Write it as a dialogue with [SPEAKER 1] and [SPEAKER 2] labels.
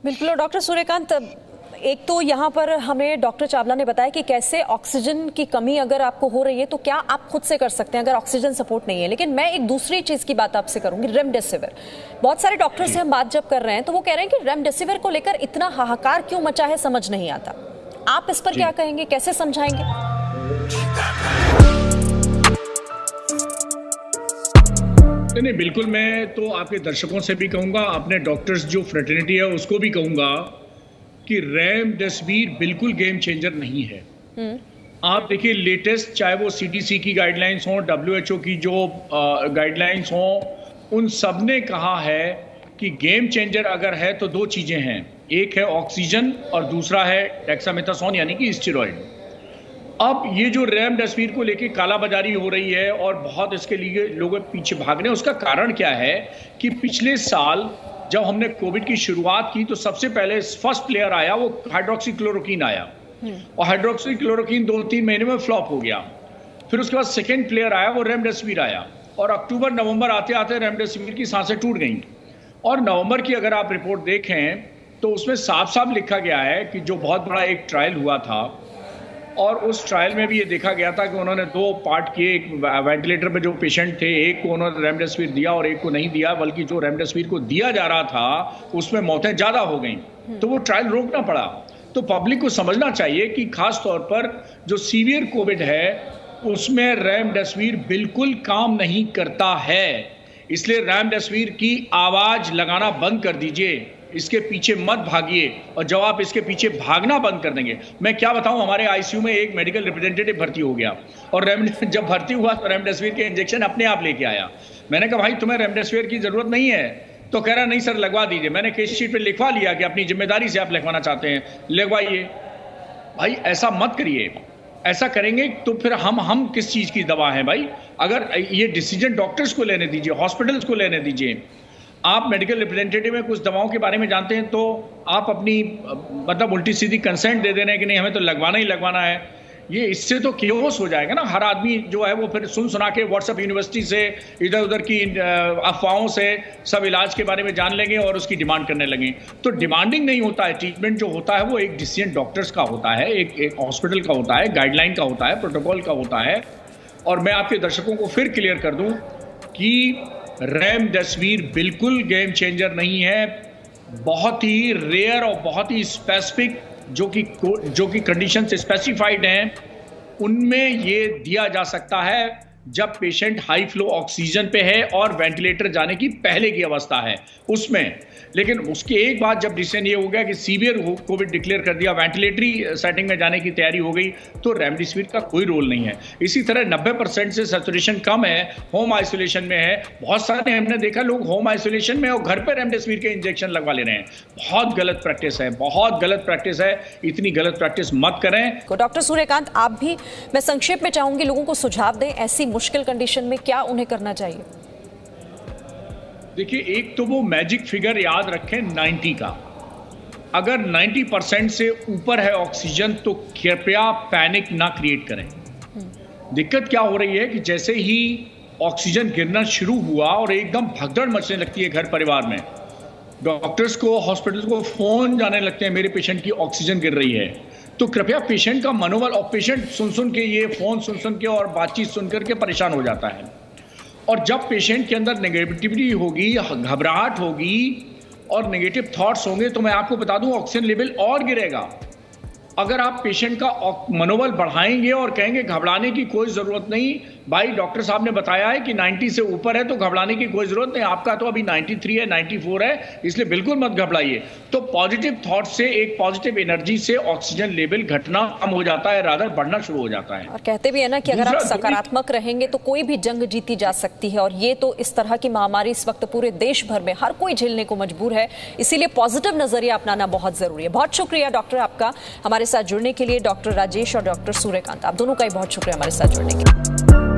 [SPEAKER 1] बिल्कुल। और डॉक्टर सूर्यकांत, एक तो यहाँ पर हमें डॉक्टर चावला ने बताया कि कैसे ऑक्सीजन की कमी अगर आपको हो रही है तो क्या आप खुद से कर सकते हैं अगर ऑक्सीजन सपोर्ट नहीं है। लेकिन मैं एक दूसरी चीज की बात आपसे करूंगी, रेमडेसिविर। बहुत सारे डॉक्टर से हम बात जब कर रहे हैं तो वो कह रहे हैं कि रेमडेसिविर को लेकर इतना हाहाकार क्यों मचा है, समझ नहीं आता। आप इस पर क्या कहेंगे, कैसे समझाएंगे?
[SPEAKER 2] नहीं, बिल्कुल। मैं तो आपके दर्शकों से भी कहूंगा, अपने डॉक्टर्स जो फ्रेटर्निटी है उसको भी कहूंगा कि रेमडेसिविर बिल्कुल गेम चेंजर नहीं है। आप देखिए, लेटेस्ट चाहे वो सीडीसी की गाइडलाइंस हों, डब्ल्यूएचओ की जो गाइडलाइंस हों, उन सब ने कहा है कि गेम चेंजर अगर है तो दो चीजें हैं, एक है ऑक्सीजन और दूसरा है डेक्सामेथासोन यानी कि स्टेरॉइड। अब ये जो रेमडेसिविर को लेके कालाबाजारी हो रही है और बहुत इसके लिए लोग पीछे भाग रहे हैं, उसका कारण क्या है कि पिछले साल जब हमने कोविड की शुरुआत की तो सबसे पहले फर्स्ट प्लेयर आया वो हाइड्रोक्सीक्लोरोक्वीन आया, और हाइड्रोक्सीक्लोरोक्वीन 2-3 महीने में फ्लॉप हो गया। फिर उसके बाद सेकेंड प्लेयर आया वो रेमडेसिविर आया, और अक्टूबर नवंबर आते आते रेमडेसिविर की सांसें टूट गई। और नवंबर की अगर आप रिपोर्ट देखें तो उसमें साफ साफ लिखा गया है कि जो बहुत बड़ा एक ट्रायल हुआ था, और उस ट्रायल में भी ये देखा गया था कि उन्होंने 2 पार्ट किए। एक वेंटिलेटर पे जो पेशेंट थे, एक को उन्होंने रेमडेसिविर दिया और एक को नहीं दिया, बल्कि जो रेमडेसिविर को दिया जा रहा था उसमें मौतें ज़्यादा हो गई, तो वो ट्रायल रोकना पड़ा। तो पब्लिक को समझना चाहिए कि खास तौर पर जो सीवियर कोविड है उसमें रेमडेसिविर बिल्कुल काम नहीं करता है। इसलिए रेमडेसिविर की आवाज़ लगाना बंद कर दीजिए, इसके पीछे मत भागिए। और जब आप इसके पीछे भागना बंद कर देंगे, मैं क्या बताऊं, हमारे आईसीयू में एक मेडिकल रिप्रेजेंटेटिव भर्ती हो गया, और जब भर्ती हुआ तो रेमडेसिविर के इंजेक्शन अपने आप लेके आया। मैंने कहा भाई तुम्हें रेमडेसिविर की जरूरत नहीं है, तो कह रहा नहीं सर लगवा दीजिए। मैंने केस शीट पे लिखवा लिया कि अपनी जिम्मेदारी से आप लिखवाना चाहते हैं लगवाइए। भाई ऐसा मत करिए, ऐसा करेंगे तो फिर हम किस चीज़ की दवा है भाई। अगर ये डिसीजन डॉक्टर्स को लेने दीजिए, हॉस्पिटल्स को लेने दीजिए। आप मेडिकल रिप्रेजेंटेटिव में कुछ दवाओं के बारे में जानते हैं तो आप अपनी मतलब उल्टी सीधी कंसेंट दे देना है कि नहीं हमें तो लगवाना ही लगवाना है। ये इससे तो केओस हो जाएगा ना। हर आदमी जो है वो फिर सुन सुना के व्हाट्सएप यूनिवर्सिटी से इधर उधर की अफवाहों से सब इलाज के बारे में जान लेंगे और उसकी डिमांड करने लगें। तो डिमांडिंग नहीं होता है, ट्रीटमेंट जो होता है वो एक डिसीजन डॉक्टर्स का होता है, एक हॉस्पिटल का होता है, गाइडलाइन का होता है, प्रोटोकॉल का होता है। और मैं आपके दर्शकों को फिर क्लियर कर दूं कि रेमडेसिविर बिल्कुल गेम चेंजर नहीं है। बहुत ही रेयर और बहुत ही स्पेसिफिक जो कि कंडीशन से स्पेसिफाइड हैं, उनमें ये दिया जा सकता है जब पेशेंट हाई फ्लो ऑक्सीजन पे है और वेंटिलेटर जाने की पहले की अवस्था है उसमें। लेकिन उसके एक बाद जब डिसीजन ये हो गया कि सीवियर कोविड डिक्लेयर कर दिया, वेंटिलेटरी सेटिंग में जाने की तैयारी हो गई, तो रेमडेसिविर का कोई रोल नहीं है। इसी तरह 90% से सैचुरेशन कम है, होम आइसोलेशन में है। बहुत सारे हमने देखा लोग होम आइसोलेशन में और घर पर रेमडेसिविर के इंजेक्शन लगवा ले रहे हैं। बहुत गलत प्रैक्टिस है, बहुत गलत प्रैक्टिस है। इतनी गलत प्रैक्टिस मत करें।
[SPEAKER 1] डॉक्टर सूर्यकांत, आप भी, मैं संक्षेप में चाहूंगी लोगों को सुझाव दें, ऐसी मुश्किल कंडीशन में क्या उन्हें करना चाहिए?
[SPEAKER 2] देखिए, एक तो वो मैजिक फिगर याद रखें 90 का। अगर 90% से ऊपर है ऑक्सीजन तो कृपया पैनिक ना क्रिएट करें। दिक्कत क्या हो रही है कि जैसे ही ऑक्सीजन गिरना शुरू हुआ और एकदम भगदड़ मचने लगती है घर परिवार में, डॉक्टर्स को, हॉस्पिटल को फोन जाने लगते हैं मेरे पेशेंट की ऑक्सीजन गिर रही है। तो कृपया पेशेंट का मनोबल, और पेशेंट सुन के, ये फोन सुन के और बातचीत सुन करके परेशान हो जाता है। और जब पेशेंट के अंदर नेगेटिविटी होगी, घबराहट होगी और नेगेटिव थॉट्स होंगे, तो मैं आपको बता दूं ऑक्सीजन लेवल और गिरेगा। अगर आप पेशेंट का मनोबल बढ़ाएंगे और कहेंगे घबराने की कोई ज़रूरत नहीं, भाई डॉक्टर साहब ने बताया है कि 90 से ऊपर है तो घबराने की कोई ज़रूरत नहीं, आपका तो अभी 93 है, 94 है, इसलिए बिल्कुल मत घबराइए। तो पॉजिटिव थॉट से, एक पॉजिटिव एनर्जी से ऑक्सीजन लेवल घटना कम हो जाता है, रादर बढ़ना शुरू हो जाता है।
[SPEAKER 1] और कहते भी है ना कि अगर आप सकारात्मक रहेंगे तो कोई भी जंग जीती जा सकती है, और ये तो इस तरह की महामारी इस वक्त पूरे देश भर में हर कोई झेलने को मजबूर है, इसीलिए पॉजिटिव नजरिया अपनाना बहुत जरूरी है। बहुत शुक्रिया डॉक्टर आपका हमारे साथ जुड़ने के लिए। डॉक्टर राजेश और डॉक्टर सूर्यकांत, आप दोनों का ही बहुत शुक्रिया हमारे साथ जुड़ने के लिए।